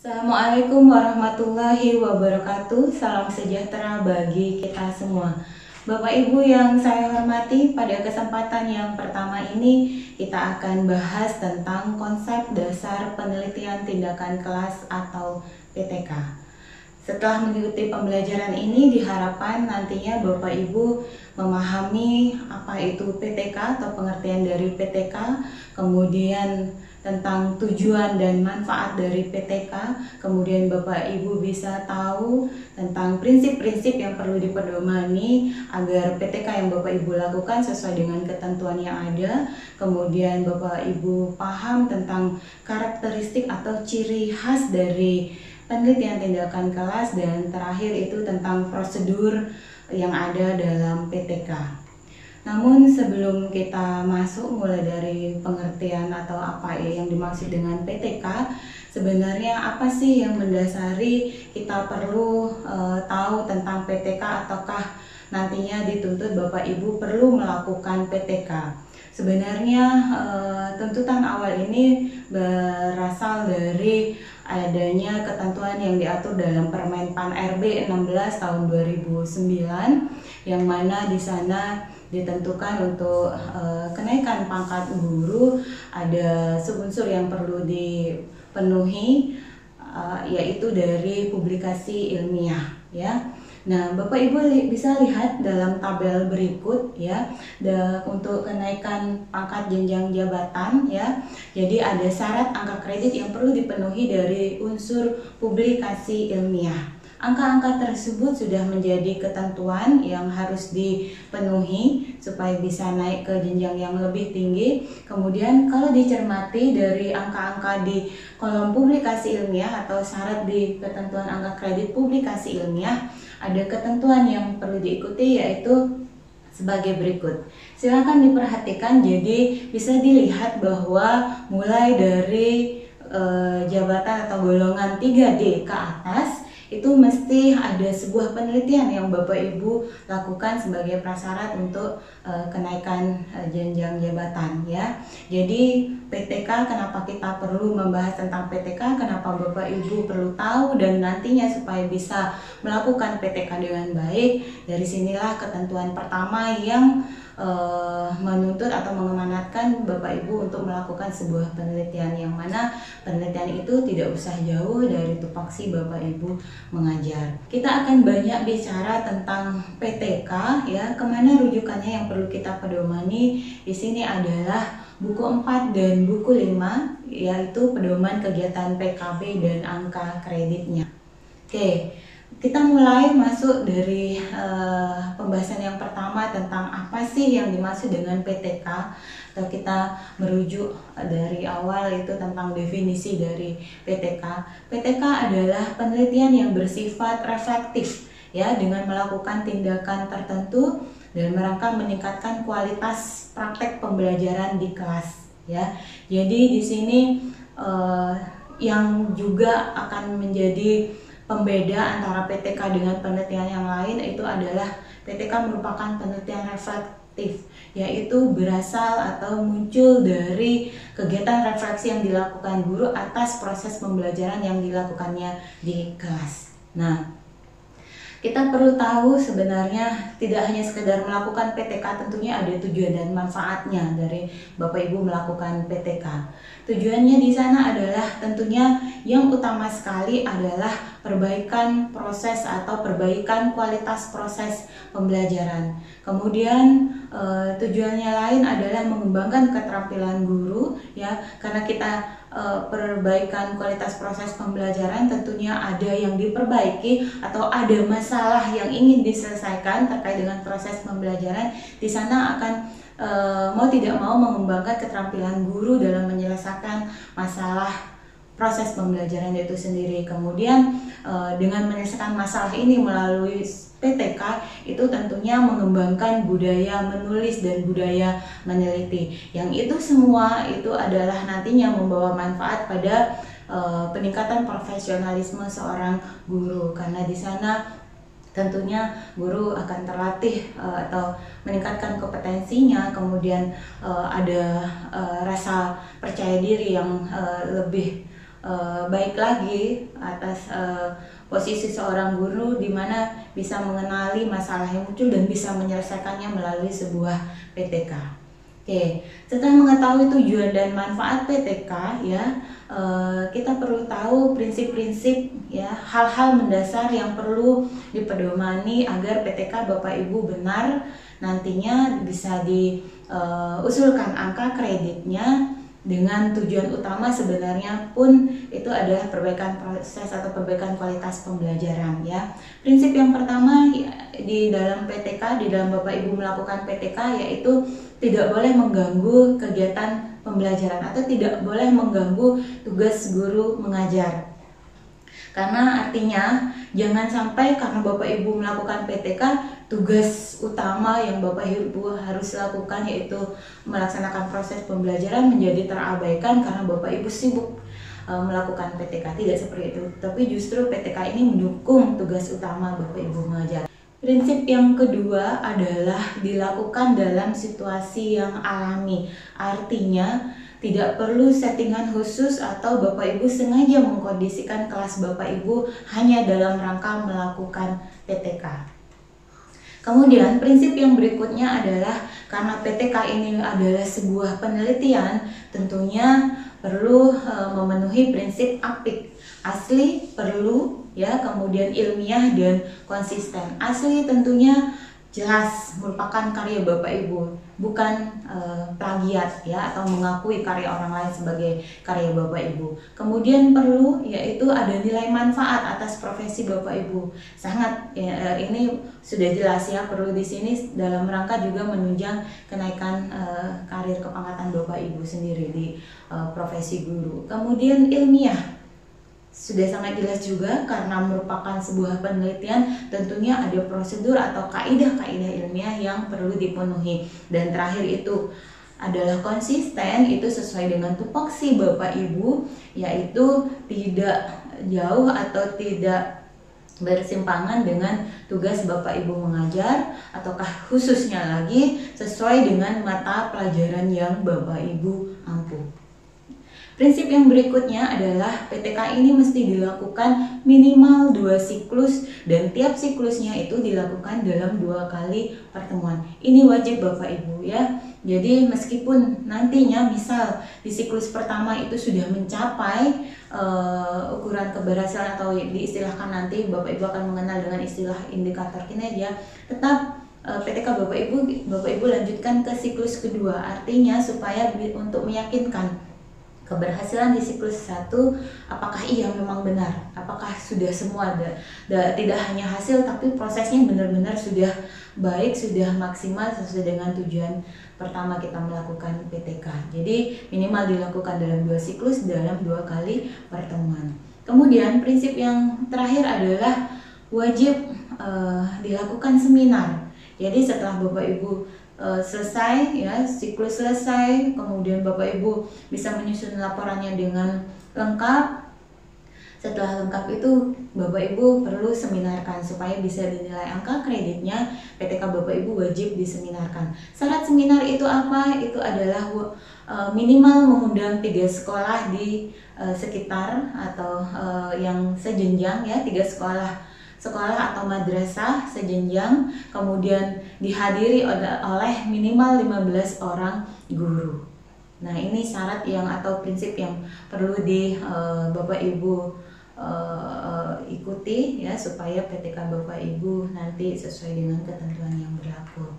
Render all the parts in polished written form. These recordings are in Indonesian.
Assalamualaikum warahmatullahi wabarakatuh. Salam sejahtera bagi kita semua. Bapak Ibu yang saya hormati, pada kesempatan yang pertama ini kita akan bahas tentang konsep dasar penelitian tindakan kelas atau PTK. Setelah mengikuti pembelajaran ini, diharapkan nantinya Bapak Ibu memahami apa itu PTK atau pengertian dari PTK, kemudian tentang tujuan dan manfaat dari PTK, kemudian Bapak Ibu bisa tahu tentang prinsip-prinsip yang perlu dipedomani agar PTK yang Bapak Ibu lakukan sesuai dengan ketentuan yang ada, kemudian Bapak Ibu paham tentang karakteristik atau ciri khas dari penelitian tindakan kelas, dan terakhir itu tentang prosedur yang ada dalam PTK. Namun sebelum kita masuk mulai dari pengertian atau apa yang dimaksud dengan PTK, sebenarnya apa sih yang mendasari kita perlu tahu tentang PTK, ataukah nantinya dituntut Bapak Ibu perlu melakukan PTK? Sebenarnya tuntutan awal ini berasal dari adanya ketentuan yang diatur dalam Permen PAN RB 16 tahun 2009, yang mana di sana ditentukan untuk kenaikan pangkat guru ada unsur yang perlu dipenuhi, yaitu dari publikasi ilmiah, ya. Nah, Bapak Ibu bisa lihat dalam tabel berikut, ya, untuk kenaikan pangkat jenjang jabatan, ya. Jadi ada syarat angka kredit yang perlu dipenuhi dari unsur publikasi ilmiah. Angka-angka tersebut sudah menjadi ketentuan yang harus dipenuhi supaya bisa naik ke jenjang yang lebih tinggi. Kemudian kalau dicermati dari angka-angka di kolom publikasi ilmiah atau syarat di ketentuan angka kredit publikasi ilmiah, ada ketentuan yang perlu diikuti, yaitu sebagai berikut. Silakan diperhatikan, jadi bisa dilihat bahwa mulai dari jabatan atau golongan 3D ke atas itu mesti ada sebuah penelitian yang Bapak Ibu lakukan sebagai prasyarat untuk kenaikan jenjang jabatan, ya. Jadi PTK, kenapa kita perlu membahas tentang PTK, kenapa Bapak Ibu perlu tahu dan nantinya supaya bisa melakukan PTK dengan baik. Dari sinilah ketentuan pertama yang menuntut atau mengamanatkan Bapak Ibu untuk melakukan sebuah penelitian, yang mana penelitian itu tidak usah jauh dari tupoksi Bapak Ibu mengajar. Kita akan banyak bicara tentang PTK, ya. Kemana rujukannya yang perlu kita pedomani di sini adalah buku 4 dan buku 5, yaitu pedoman kegiatan PKB dan angka kreditnya. Oke, kita mulai masuk dari pembahasan yang pertama tentang apa sih yang dimaksud dengan PTK, atau kita merujuk dari awal itu tentang definisi dari PTK. PTK adalah penelitian yang bersifat reflektif, ya, dengan melakukan tindakan tertentu dalam rangka meningkatkan kualitas praktek pembelajaran di kelas, ya. Jadi di sini yang juga akan menjadi pembeda antara PTK dengan penelitian yang lain itu adalah PTK merupakan penelitian reflektif, yaitu berasal atau muncul dari kegiatan refleksi yang dilakukan guru atas proses pembelajaran yang dilakukannya di kelas. Nah, kita perlu tahu sebenarnya tidak hanya sekedar melakukan PTK, tentunya ada tujuan dan manfaatnya dari Bapak Ibu melakukan PTK. Tujuannya di sana adalah tentunya yang utama sekali adalah perbaikan proses atau perbaikan kualitas proses pembelajaran. Kemudian tujuannya lain adalah mengembangkan keterampilan guru, ya, karena kita perbaikan kualitas proses pembelajaran tentunya ada yang diperbaiki atau ada masalah yang ingin diselesaikan terkait dengan proses pembelajaran. Di sana akan mau tidak mau mengembangkan keterampilan guru dalam menyelesaikan masalah proses pembelajaran itu sendiri. Kemudian dengan menyelesaikan masalah ini melalui PTK itu tentunya mengembangkan budaya menulis dan budaya meneliti, yang itu semua itu adalah nantinya membawa manfaat pada peningkatan profesionalisme seorang guru, karena di sana tentunya guru akan terlatih atau meningkatkan kompetensinya, kemudian ada rasa percaya diri yang lebih baik lagi atas posisi seorang guru, di mana bisa mengenali masalah yang muncul dan bisa menyelesaikannya melalui sebuah PTK. Oke, setelah mengetahui tujuan dan manfaat PTK, ya, kita perlu tahu prinsip-prinsip, ya, hal-hal mendasar yang perlu dipedomani agar PTK Bapak Ibu benar nantinya bisa diusulkan angka kreditnya dengan tujuan utama sebenarnya pun itu adalah perbaikan proses atau perbaikan kualitas pembelajaran, ya. Prinsip yang pertama di dalam PTK, di dalam Bapak Ibu melakukan PTK, yaitu tidak boleh mengganggu kegiatan pembelajaran atau tidak boleh mengganggu tugas guru mengajar. Karena artinya jangan sampai karena Bapak Ibu melakukan PTK, tugas utama yang Bapak Ibu harus lakukan yaitu melaksanakan proses pembelajaran menjadi terabaikan karena Bapak Ibu sibuk melakukan PTK. Tidak seperti itu, tapi justru PTK ini mendukung tugas utama Bapak Ibu mengajar. Prinsip yang kedua adalah dilakukan dalam situasi yang alami. Artinya tidak perlu settingan khusus atau Bapak Ibu sengaja mengkondisikan kelas Bapak Ibu hanya dalam rangka melakukan PTK. Kemudian prinsip yang berikutnya adalah karena PTK ini adalah sebuah penelitian, tentunya perlu memenuhi prinsip apik. Asli perlu, ya, kemudian ilmiah dan konsisten. Asli tentunya jelas merupakan karya Bapak Ibu, bukan plagiat, ya, atau mengakui karya orang lain sebagai karya Bapak Ibu. Kemudian perlu, yaitu ada nilai manfaat atas profesi Bapak Ibu. Sangat, ya, ini sudah jelas, ya, perlu di sini dalam rangka juga menunjang kenaikan karir kepangkatan Bapak Ibu sendiri di profesi guru. Kemudian ilmiah. Sudah sangat jelas juga karena merupakan sebuah penelitian, tentunya ada prosedur atau kaidah-kaidah ilmiah yang perlu dipenuhi. Dan terakhir itu adalah konsisten, itu sesuai dengan tupoksi Bapak Ibu, yaitu tidak jauh atau tidak bersimpangan dengan tugas Bapak Ibu mengajar, ataukah khususnya lagi sesuai dengan mata pelajaran yang Bapak Ibu ampuh. Prinsip yang berikutnya adalah PTK ini mesti dilakukan minimal 2 siklus dan tiap siklusnya itu dilakukan dalam 2 kali pertemuan. Ini wajib Bapak Ibu, ya. Jadi meskipun nantinya misal di siklus pertama itu sudah mencapai ukuran keberhasilan atau diistilahkan nanti Bapak Ibu akan mengenal dengan istilah indikator kinerja, tetap PTK Bapak Ibu lanjutkan ke siklus kedua. Artinya supaya untuk meyakinkan keberhasilan di siklus 1, apakah iya memang benar, apakah sudah semua tidak hanya hasil tapi prosesnya benar-benar sudah baik, sudah maksimal sesuai dengan tujuan pertama kita melakukan PTK. Jadi minimal dilakukan dalam 2 siklus dalam 2 kali pertemuan. Kemudian prinsip yang terakhir adalah wajib dilakukan seminar. Jadi setelah Bapak Ibu selesai, ya, siklus selesai, kemudian Bapak Ibu bisa menyusun laporannya dengan lengkap. Setelah lengkap itu Bapak Ibu perlu seminarkan supaya bisa dinilai angka kreditnya. PTK Bapak Ibu wajib diseminarkan. Syarat seminar itu apa? Itu adalah minimal mengundang 3 sekolah di sekitar atau yang sejenjang, ya, 3 sekolah atau madrasah sejenjang, kemudian dihadiri oleh minimal 15 orang guru. Nah, ini syarat yang atau prinsip yang perlu Bapak Ibu ikuti, ya, supaya PTK Bapak Ibu nanti sesuai dengan ketentuan yang berlaku.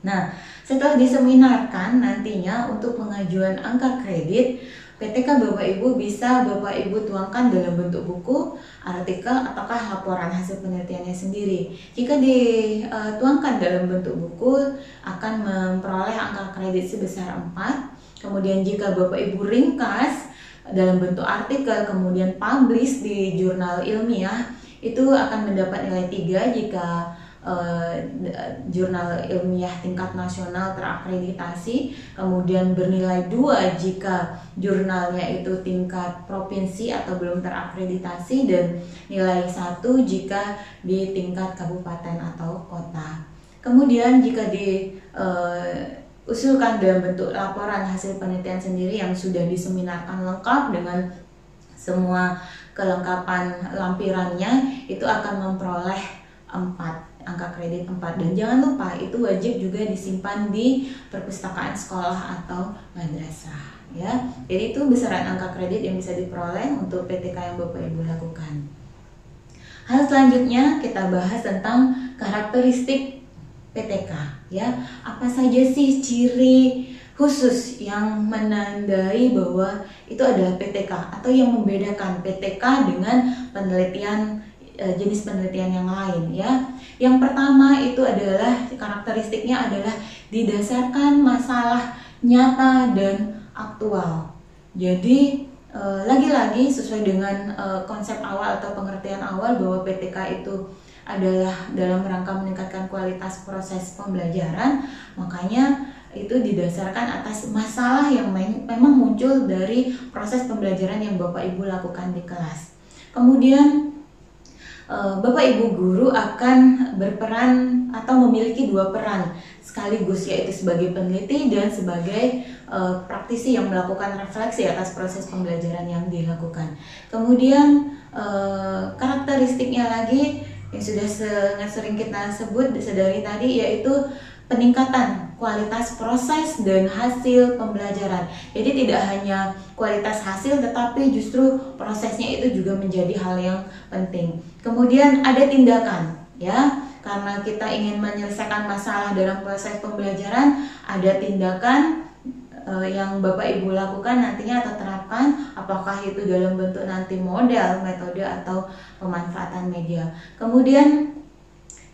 Nah, setelah diseminarkan nantinya untuk pengajuan angka kredit, PTK Bapak Ibu bisa Bapak Ibu tuangkan dalam bentuk buku, artikel, ataukah laporan hasil penelitiannya sendiri. Jika dituangkan dalam bentuk buku akan memperoleh angka kredit sebesar 4. Kemudian jika Bapak Ibu ringkas dalam bentuk artikel kemudian publish di jurnal ilmiah, itu akan mendapat nilai 3 jika jurnal ilmiah tingkat nasional terakreditasi, kemudian bernilai 2 jika jurnalnya itu tingkat provinsi atau belum terakreditasi, dan nilai 1 jika di tingkat kabupaten atau kota. Kemudian jika diusulkan dalam bentuk laporan hasil penelitian sendiri yang sudah diseminarkan lengkap dengan semua kelengkapan lampirannya itu akan memperoleh 4 angka kredit 4. Dan jangan lupa itu wajib juga disimpan di perpustakaan sekolah atau madrasah ya. Jadi itu besaran angka kredit yang bisa diperoleh untuk PTK yang Bapak Ibu lakukan. Hal selanjutnya kita bahas tentang karakteristik PTK ya. Apa saja sih ciri khusus yang menandai bahwa itu adalah PTK atau yang membedakan PTK dengan penelitian jenis penelitian yang lain ya. Yang pertama itu adalah karakteristiknya adalah didasarkan masalah nyata dan aktual. Jadi lagi-lagi sesuai dengan konsep awal atau pengertian awal bahwa PTK itu adalah dalam rangka meningkatkan kualitas proses pembelajaran, makanya itu didasarkan atas masalah yang memang muncul dari proses pembelajaran yang Bapak Ibu lakukan di kelas. Kemudian Bapak Ibu guru akan berperan atau memiliki 2 peran sekaligus, yaitu sebagai peneliti dan sebagai praktisi yang melakukan refleksi atas proses pembelajaran yang dilakukan. Kemudian karakteristiknya lagi yang sudah sering kita sebut dari tadi, yaitu peningkatan kualitas proses dan hasil pembelajaran. Jadi tidak hanya kualitas hasil tetapi justru prosesnya itu juga menjadi hal yang penting. Kemudian ada tindakan ya, karena kita ingin menyelesaikan masalah dalam proses pembelajaran, ada tindakan yang Bapak Ibu lakukan nantinya atau terapkan, apakah itu dalam bentuk nanti model, metode atau pemanfaatan media. Kemudian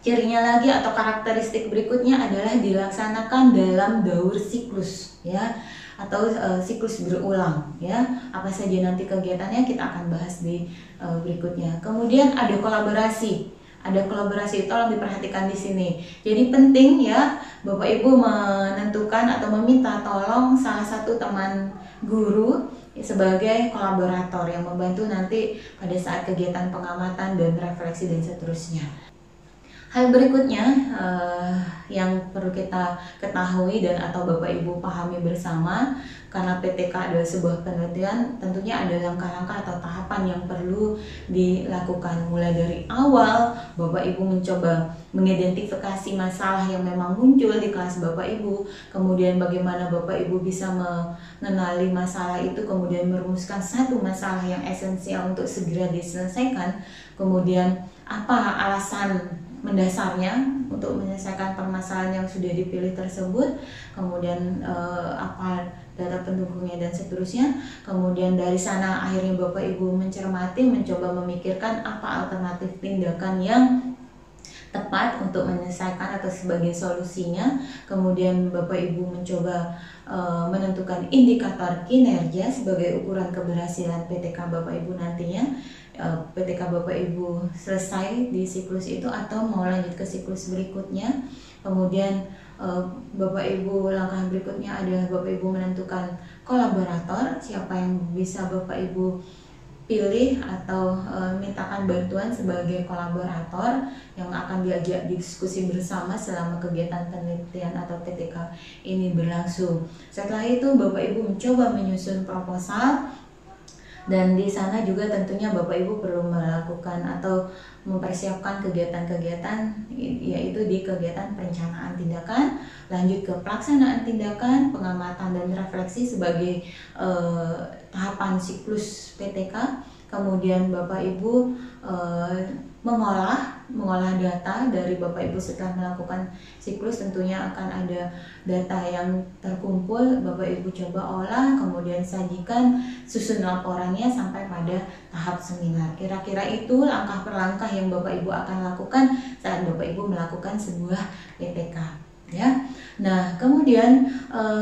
cirinya lagi atau karakteristik berikutnya adalah dilaksanakan dalam daur siklus ya, atau siklus berulang ya. Apa saja nanti kegiatannya kita akan bahas di berikutnya. Kemudian ada kolaborasi. Ada kolaborasi, tolong diperhatikan di sini. Jadi penting ya Bapak Ibu menentukan atau meminta tolong salah satu teman guru sebagai kolaborator yang membantu nanti pada saat kegiatan pengamatan dan refleksi dan seterusnya. Hal berikutnya yang perlu kita ketahui dan atau Bapak Ibu pahami bersama, karena PTK adalah sebuah penelitian, tentunya ada langkah-langkah atau tahapan yang perlu dilakukan. Mulai dari awal Bapak Ibu mencoba mengidentifikasi masalah yang memang muncul di kelas Bapak Ibu, kemudian bagaimana Bapak Ibu bisa mengenali masalah itu, kemudian merumuskan satu masalah yang esensial untuk segera diselesaikan, kemudian apa alasan mendasarnya untuk menyelesaikan permasalahan yang sudah dipilih tersebut, kemudian apa data pendukungnya dan seterusnya. Kemudian dari sana akhirnya Bapak Ibu mencermati, mencoba memikirkan apa alternatif tindakan yang tepat untuk menyelesaikan atau sebagai solusinya. Kemudian Bapak Ibu mencoba menentukan indikator kinerja sebagai ukuran keberhasilan PTK Bapak Ibu nantinya. PTK Bapak Ibu selesai di siklus itu atau mau lanjut ke siklus berikutnya. Kemudian Bapak Ibu langkah berikutnya adalah Bapak Ibu menentukan kolaborator, siapa yang bisa Bapak Ibu pilih atau mintakan bantuan sebagai kolaborator yang akan diajak diskusi bersama selama kegiatan penelitian atau PTK ini berlangsung. Setelah itu Bapak Ibu mencoba menyusun proposal, dan di sana juga tentunya Bapak Ibu perlu melakukan atau mempersiapkan kegiatan-kegiatan, yaitu di kegiatan perencanaan tindakan, lanjut ke pelaksanaan tindakan, pengamatan dan refleksi sebagai tahapan siklus PTK. Kemudian Bapak Ibu mengolah data dari Bapak Ibu setelah melakukan siklus. Tentunya akan ada data yang terkumpul, Bapak Ibu coba olah, kemudian sajikan, susun laporannya sampai pada tahap seminar. Kira-kira itu langkah per langkah yang Bapak Ibu akan lakukan saat Bapak Ibu melakukan sebuah PTK ya. Nah, kemudian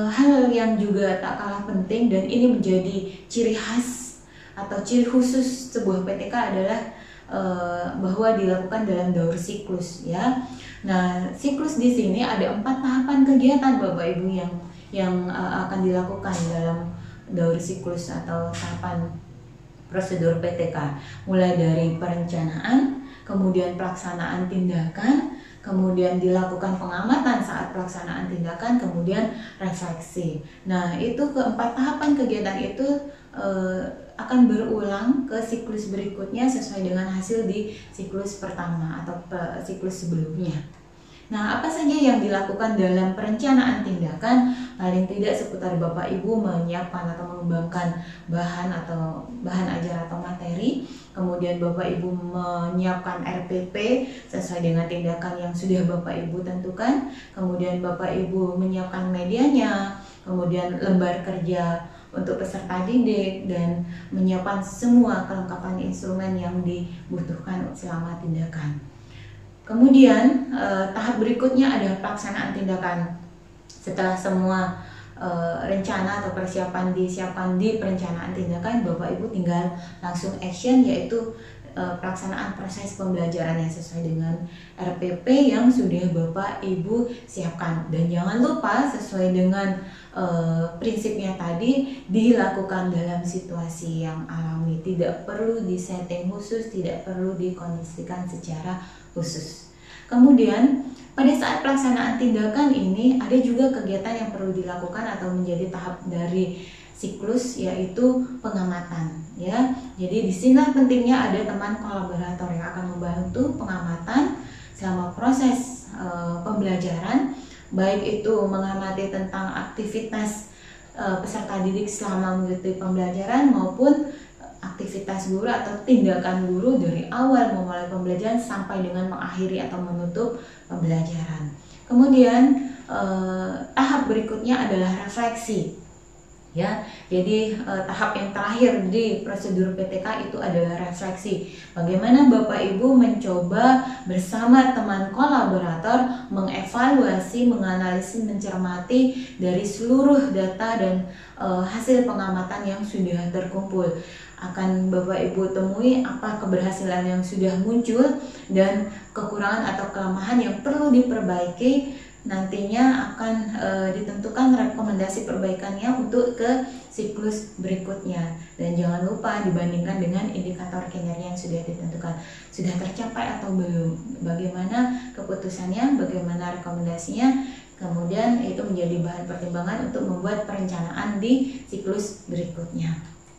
hal yang juga tak kalah penting dan ini menjadi ciri khas atau ciri khusus sebuah PTK adalah bahwa dilakukan dalam daur siklus ya. Nah, siklus di sini ada 4 tahapan kegiatan Bapak Ibu yang akan dilakukan dalam daur siklus atau tahapan prosedur PTK. Mulai dari perencanaan, kemudian pelaksanaan tindakan, kemudian dilakukan pengamatan saat pelaksanaan tindakan, kemudian refleksi. Nah, itu keempat tahapan kegiatan itu akan berulang ke siklus berikutnya sesuai dengan hasil di siklus pertama atau siklus sebelumnya. Nah, apa saja yang dilakukan dalam perencanaan tindakan? Paling tidak seputar Bapak Ibu menyiapkan atau mengembangkan bahan ajar atau materi. Kemudian Bapak Ibu menyiapkan RPP sesuai dengan tindakan yang sudah Bapak Ibu tentukan. Kemudian Bapak Ibu menyiapkan medianya, kemudian lembar kerja untuk peserta didik, dan menyiapkan semua kelengkapan instrumen yang dibutuhkan selama tindakan. Kemudian tahap berikutnya adalah pelaksanaan tindakan. Setelah semua rencana atau persiapan disiapkan di perencanaan tindakan, Bapak Ibu tinggal langsung action, yaitu pelaksanaan proses pembelajaran yang sesuai dengan RPP yang sudah Bapak Ibu siapkan. Dan jangan lupa sesuai dengan prinsipnya tadi, dilakukan dalam situasi yang alami, tidak perlu disetting khusus, tidak perlu dikondisikan secara khusus. Kemudian pada saat pelaksanaan tindakan ini ada juga kegiatan yang perlu dilakukan atau menjadi tahap dari siklus, yaitu pengamatan, ya. Jadi di sini pentingnya ada teman kolaborator yang akan membantu pengamatan selama proses pembelajaran, baik itu mengamati tentang aktivitas peserta didik selama mengikuti pembelajaran maupun aktivitas guru atau tindakan guru dari awal memulai pembelajaran sampai dengan mengakhiri atau menutup pembelajaran. Kemudian tahap berikutnya adalah refleksi, ya. Jadi tahap yang terakhir di prosedur PTK itu adalah refleksi. Bagaimana Bapak Ibu mencoba bersama teman kolaborator mengevaluasi, menganalisis, mencermati dari seluruh data dan hasil pengamatan yang sudah terkumpul. Akan Bapak Ibu temui apa keberhasilan yang sudah muncul dan kekurangan atau kelemahan yang perlu diperbaiki. Nantinya akan ditentukan rekomendasi perbaikannya untuk ke siklus berikutnya. Dan jangan lupa dibandingkan dengan indikator kinerja yang sudah ditentukan, sudah tercapai atau belum, bagaimana keputusannya, bagaimana rekomendasinya. Kemudian itu menjadi bahan pertimbangan untuk membuat perencanaan di siklus berikutnya.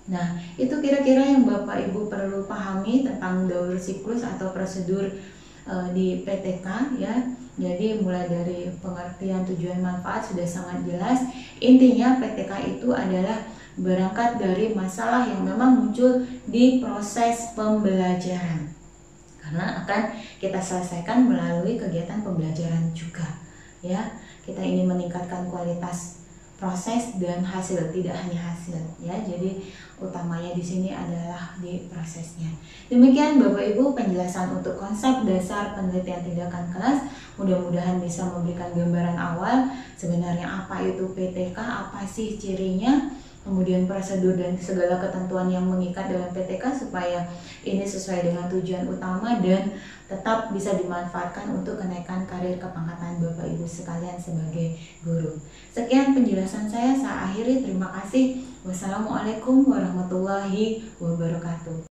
Nah, itu kira-kira yang Bapak Ibu perlu pahami tentang daur siklus atau prosedur di PTK, ya. Jadi mulai dari pengertian tujuan manfaat sudah sangat jelas. Intinya PTK itu adalah berangkat dari masalah yang memang muncul di proses pembelajaran, karena akan kita selesaikan melalui kegiatan pembelajaran juga, ya. Kita ingin meningkatkan kualitas proses dan hasil, tidak hanya hasil, ya. Jadi utamanya di sini adalah di prosesnya. Demikian Bapak Ibu penjelasan untuk konsep dasar penelitian tindakan kelas. Mudah-mudahan bisa memberikan gambaran awal sebenarnya apa itu PTK, apa sih cirinya, kemudian prosedur dan segala ketentuan yang mengikat dalam PTK supaya ini sesuai dengan tujuan utama dan tetap bisa dimanfaatkan untuk kenaikan karir kepangkatan Bapak Ibu sekalian sebagai guru. Sekian penjelasan saya akhiri. Terima kasih. Wassalamualaikum warahmatullahi wabarakatuh.